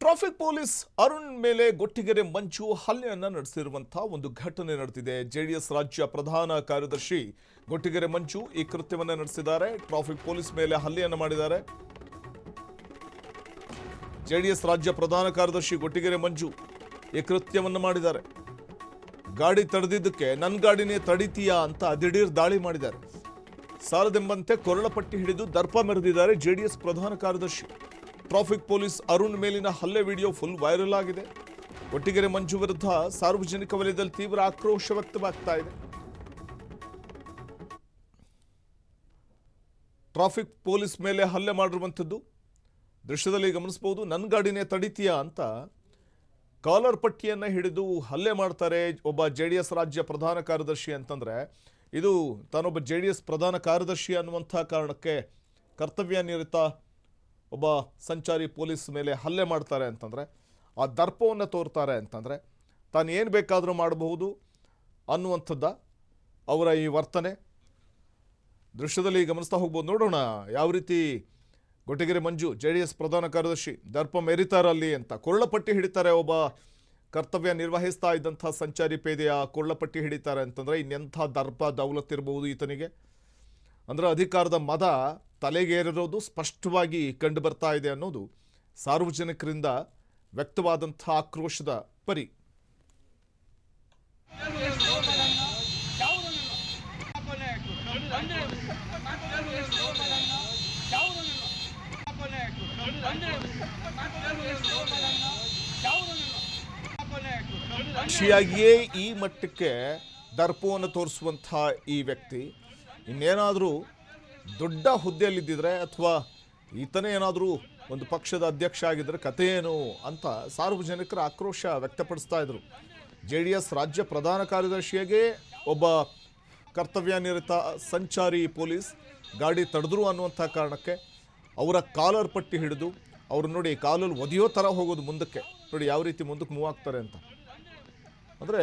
Traffic police Arun ಮೇಲೆ ಗೊಟ್ಟಿಗೆರೆ ಮಂಜು ಹಲ್ಲೆಯನ್ನ ನಡೆಸಿರುವಂತಹ ಒಂದು ಘಟನೆ ನಡೆದಿದೆ. ಜೆಡಿಎಸ್ ರಾಜ್ಯ ಪ್ರಧಾನ ಕಾರ್ಯದರ್ಶಿ ಗೊಟ್ಟಿಗೆರೆ ಮಂಜು ಈ ಕೃತ್ಯವನ್ನ ನಡೆಸಿದ್ದಾರೆ. ಟ್ರಾಫಿಕ್ ಪೊಲೀಸ್ ಮೇಲೆ ಹಲ್ಲೆಯನ್ನ ಮಾಡಿದ್ದಾರೆ. ಜೆಡಿಎಸ್ ರಾಜ್ಯ ಪ್ರಧಾನ ಕಾರ್ಯದರ್ಶಿ ಗೊಟ್ಟಿಗೆರೆ ಮಂಜು ಈ ಕೃತ್ಯವನ್ನ ಮಾಡಿದ್ದಾರೆ. ಗಾಡಿ ತಡೆದಿದ್ದಕ್ಕೆ ನನ್ನ ಗಾಡಿನೇ ತಡಿತೀಯಾ ಅಂತ ದಿಢೀರ್ ದಾಳಿ ಮಾಡಿದ್ದಾರೆ. ಸಾಲದೆಂಬಂತೆ ಕೊರಳಪಟ್ಟಿ ಹಿಡಿದು ದರ್ಪ ಮೆರೆದಿದ್ದಾರೆ ಜೆಡಿಎಸ್ ಪ್ರಧಾನ ಕಾರ್ಯದರ್ಶಿ. ಟ್ರಾಫಿಕ್ ಪೊಲೀಸ್ ಅರುಣ್ ಮೇಲಿನ ಹಲ್ಲೆ ವಿಡಿಯೋ ಫುಲ್ ವೈರಲ್ ಆಗಿದೆ. ಗೊಟ್ಟಿಗೆರೆ ಮಂಜು ವಿರುದ್ಧ ಸಾರ್ವಜನಿಕ ವಲಯದಲ್ಲಿ ತೀವ್ರ ಆಕ್ರೋಶ ವ್ಯಕ್ತವಾಗ್ತಾ ಇದೆ. ಟ್ರಾಫಿಕ್ ಪೊಲೀಸ್ ಮೇಲೆ ಹಲ್ಲೆ ಮಾಡಿರುವಂಥದ್ದು ದೃಶ್ಯದಲ್ಲಿ ಗಮನಿಸಬಹುದು. ನನ್ನ ಗಾಡಿನೇ ತಡಿತೀಯಾ ಅಂತ ಕಾಲರ್ ಪಟ್ಟಿಯನ್ನು ಹಿಡಿದು ಹಲ್ಲೆ ಮಾಡ್ತಾರೆ ಒಬ್ಬ ಜೆಡಿಎಸ್ ರಾಜ್ಯ ಪ್ರಧಾನ ಕಾರ್ಯದರ್ಶಿ. ಅಂತಂದರೆ ಇದು ತಾನೊಬ್ಬ ಜೆಡಿಎಸ್ ಪ್ರಧಾನ ಕಾರ್ಯದರ್ಶಿ ಅನ್ನುವಂಥ ಕಾರಣಕ್ಕೆ ಕರ್ತವ್ಯ ನಿರತ ಒಬ್ಬ ಸಂಚಾರಿ ಪೊಲೀಸ್ ಮೇಲೆ ಹಲ್ಲೆ ಮಾಡ್ತಾರೆ ಅಂತಂದರೆ, ಆ ದರ್ಪವನ್ನು ತೋರ್ತಾರೆ ಅಂತಂದರೆ ತಾನು ಏನು ಬೇಕಾದರೂ ಮಾಡಬಹುದು ಅನ್ನುವಂಥದ್ದು ಅವರ ಈ ವರ್ತನೆ. ದೃಶ್ಯದಲ್ಲಿ ಗಮನಿಸ್ತಾ ಹೋಗ್ಬೋದು. ನೋಡೋಣ ಯಾವ ರೀತಿ ಗೊಟ್ಟಿಗೆರೆ ಮಂಜು ಜೆಡಿಎಸ್ ಪ್ರಧಾನ ಕಾರ್ಯದರ್ಶಿ ದರ್ಪ ಮೆರಿತಾರಲ್ಲಿ ಅಂತ. ಕೊರಳಪಟ್ಟಿ ಹಿಡಿತಾರೆ. ಒಬ್ಬ ಕರ್ತವ್ಯ ನಿರ್ವಹಿಸ್ತಾ ಇದ್ದಂಥ ಸಂಚಾರಿ ಪೇದೆಯ ಕೊರಳಪಟ್ಟಿ ಹಿಡಿತಾರೆ ಅಂತಂದರೆ ಇನ್ನೆಂಥ ದರ್ಪ ದೌಲತ್ತಿರಬಹುದು ಈತನಿಗೆ. ಅಂದರೆ ಅಧಿಕಾರದ ಮದ ತಲೆಗೇರಿರೋದು ಸ್ಪಷ್ಟವಾಗಿ ಕಂಡು ಬರ್ತಾ ಇದೆ ಅನ್ನೋದು ಸಾರ್ವಜನಿಕರಿಂದ ವ್ಯಕ್ತವಾದಂಥ ಆಕ್ರೋಶದ ಪರಿ. ಸಾಕ್ಷಿಯಾಗಿಯೇ ಈ ಮಟ್ಟಕ್ಕೆ ದರ್ಪವನ್ನು ತೋರಿಸುವಂಥ ಈ ವ್ಯಕ್ತಿ ಇನ್ನೇನಾದರೂ ದೊಡ್ಡ ಹುದ್ದೆಯಲ್ಲಿದ್ದಿದ್ರೆ ಅಥವಾ ಈತನೇ ಏನಾದರೂ ಒಂದು ಪಕ್ಷದ ಅಧ್ಯಕ್ಷ ಆಗಿದ್ದರೆ ಕಥೆ ಏನು ಅಂತ ಸಾರ್ವಜನಿಕರ ಆಕ್ರೋಶ ವ್ಯಕ್ತಪಡಿಸ್ತಾ ಇದ್ರು. ಜೆಡಿಎಸ್ ರಾಜ್ಯ ಪ್ರಧಾನ ಕಾರ್ಯದರ್ಶಿಯಾಗೆ ಒಬ್ಬ ಕರ್ತವ್ಯ ನಿರತ ಸಂಚಾರಿ ಪೊಲೀಸ್ ಗಾಡಿ ತಡೆದ್ರು ಅನ್ನುವಂಥ ಕಾರಣಕ್ಕೆ ಅವರ ಕಾಲರ್ ಪಟ್ಟಿ ಹಿಡಿದು ಅವ್ರು ನೋಡಿ ಕಾಲಲ್ಲಿ ಒದೆಯೋ ಥರ ಹೋಗೋದು ಮುಂದಕ್ಕೆ. ನೋಡಿ ಯಾವ ರೀತಿ ಮುಂದಕ್ಕೆ ಮೂವ್ ಆಗ್ತಾರೆ ಅಂತ. ಅಂದರೆ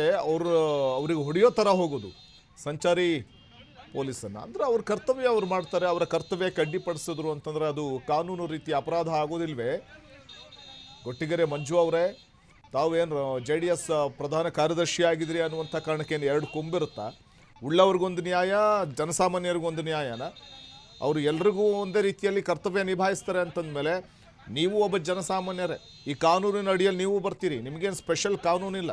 ಅವ್ರಿಗೆ ಹೊಡೆಯೋ ಥರ ಹೋಗೋದು ಸಂಚಾರಿ ಪೊಲೀಸನ್ನು. ಅಂದರೆ ಅವ್ರ ಕರ್ತವ್ಯ ಅವ್ರು ಮಾಡ್ತಾರೆ. ಅವರ ಕರ್ತವ್ಯಕ್ಕೆ ಅಡ್ಡಿಪಡಿಸಿದ್ರು ಅಂತಂದರೆ ಅದು ಕಾನೂನು ರೀತಿ ಅಪರಾಧ ಆಗೋದಿಲ್ವೇ? ಗೊಟ್ಟಿಗೆರೆ ಮಂಜು ಅವರೇ, ತಾವೇನು ಜೆಡಿಎಸ್ ಪ್ರಧಾನ ಕಾರ್ಯದರ್ಶಿ ಆಗಿದ್ರಿ ಅನ್ನುವಂಥ ಕಾರಣಕ್ಕೇನು ಎರಡು ಕೊಂಬಿರುತ್ತಾ? ಉಳ್ಳವ್ರಿಗೊಂದು ನ್ಯಾಯ, ಜನಸಾಮಾನ್ಯರಿಗೊಂದು ನ್ಯಾಯನ? ಅವರು ಎಲ್ರಿಗೂ ಒಂದೇ ರೀತಿಯಲ್ಲಿ ಕರ್ತವ್ಯ ನಿಭಾಯಿಸ್ತಾರೆ ಅಂತಂದಮೇಲೆ ನೀವು ಒಬ್ಬ ಜನಸಾಮಾನ್ಯರೇ, ಈ ಕಾನೂನಿನ ಅಡಿಯಲ್ಲಿ ನೀವು ಬರ್ತೀರಿ. ನಿಮಗೇನು ಸ್ಪೆಷಲ್ ಕಾನೂನಿಲ್ಲ.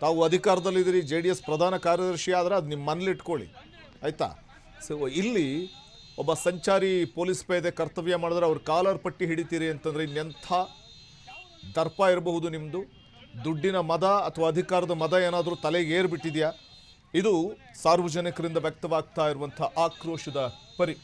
ತಾವು ಅಧಿಕಾರದಲ್ಲಿದ್ದೀರಿ, ಜೆಡಿಎಸ್ ಪ್ರಧಾನ ಕಾರ್ಯದರ್ಶಿ ಆದರೆ ಅದು ನಿಮ್ಮ ಮನೇಲಿ ಇಟ್ಕೊಳ್ಳಿ, ಆಯಿತಾ? ಸೊ ಇಲ್ಲಿ ಒಬ್ಬ ಸಂಚಾರಿ ಪೊಲೀಸ್ ಪೇದೆ ಕರ್ತವ್ಯ ಮಾಡಿದ್ರೆ ಅವ್ರ ಕಾಲರ್ ಪಟ್ಟಿ ಹಿಡಿತೀರಿ ಅಂತಂದರೆ ಇನ್ನೆಂಥ ದರ್ಪ ಇರಬಹುದು ನಿಮ್ಮದು? ದುಡ್ಡಿನ ಮದ ಅಥವಾ ಅಧಿಕಾರದ ಮದ ಏನಾದರೂ ತಲೆಗೆ ಏರ್ಬಿಟ್ಟಿದೆಯಾ? ಇದು ಸಾರ್ವಜನಿಕರಿಂದ ವ್ಯಕ್ತವಾಗ್ತಾ ಇರುವಂಥ ಆಕ್ರೋಶದ ಪರಿ.